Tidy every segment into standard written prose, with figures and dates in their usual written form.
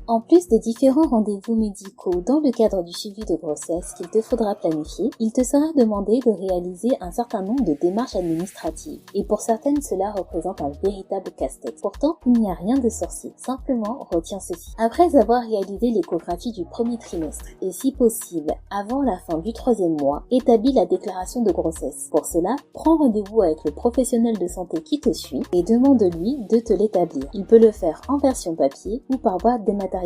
En plus des différents rendez-vous médicaux dans le cadre du suivi de grossesse qu'il te faudra planifier, il te sera demandé de réaliser un certain nombre de démarches administratives. Et pour certaines, cela représente un véritable casse-tête. Pourtant, il n'y a rien de sorcier. Simplement, retiens ceci. Après avoir réalisé l'échographie du premier trimestre, et si possible, avant la fin du 3e mois, établis la déclaration de grossesse. Pour cela, prends rendez-vous avec le professionnel de santé qui te suit et demande-lui de te l'établir. Il peut le faire en version papier ou par voie dématérialisée.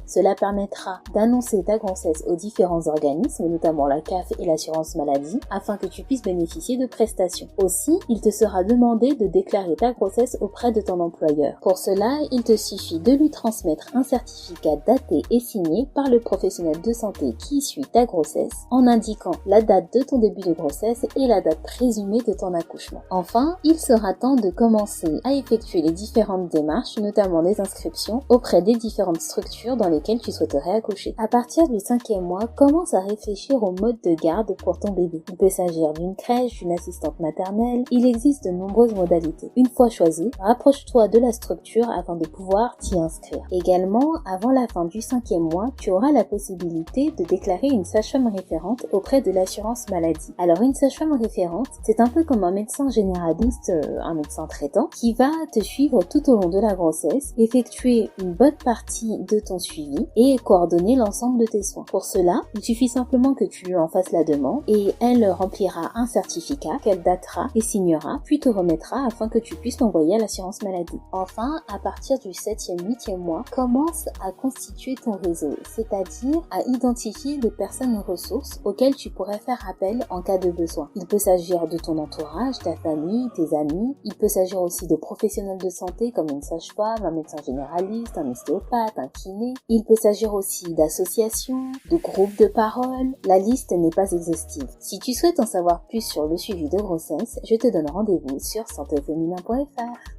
Cela permettra d'annoncer ta grossesse aux différents organismes, notamment la CAF et l'assurance maladie, afin que tu puisses bénéficier de prestations. Aussi, il te sera demandé de déclarer ta grossesse auprès de ton employeur. Pour cela, il te suffit de lui transmettre un certificat daté et signé par le professionnel de santé qui suit ta grossesse, en indiquant la date de ton début de grossesse et la date présumée de ton accouchement. Enfin, il sera temps de commencer à effectuer les différentes démarches, notamment les inscriptions, auprès des différentes structures dans lesquelles tu souhaiterais accoucher. À partir du 5e mois, commence à réfléchir au mode de garde pour ton bébé. Il peut s'agir d'une crèche, d'une assistante maternelle, il existe de nombreuses modalités. Une fois choisi, rapproche-toi de la structure afin de pouvoir t'y inscrire. Également, avant la fin du 5e mois, tu auras la possibilité de déclarer une sage-femme référente auprès de l'assurance maladie. Alors une sage-femme référente, c'est un peu comme un médecin généraliste, un médecin traitant, qui va te suivre tout au long de la grossesse, effectuer une bonne partie de ton suivi et coordonner l'ensemble de tes soins. Pour cela, il suffit simplement que tu lui en fasses la demande et elle remplira un certificat qu'elle datera et signera, puis te remettra afin que tu puisses l'envoyer à l'assurance maladie. Enfin, à partir du 7e, 8e mois, commence à constituer ton réseau, c'est-à-dire à identifier des personnes ressources auxquelles tu pourrais faire appel en cas de besoin. Il peut s'agir de ton entourage, ta famille, tes amis. Il peut s'agir aussi de professionnels de santé comme une sage-femme, un médecin généraliste, un ostéopathe, un kiné. Il peut s'agir aussi d'associations, de groupes de parole. La liste n'est pas exhaustive. Si tu souhaites en savoir plus sur le suivi de grossesse, je te donne rendez-vous sur santefeminin.fr.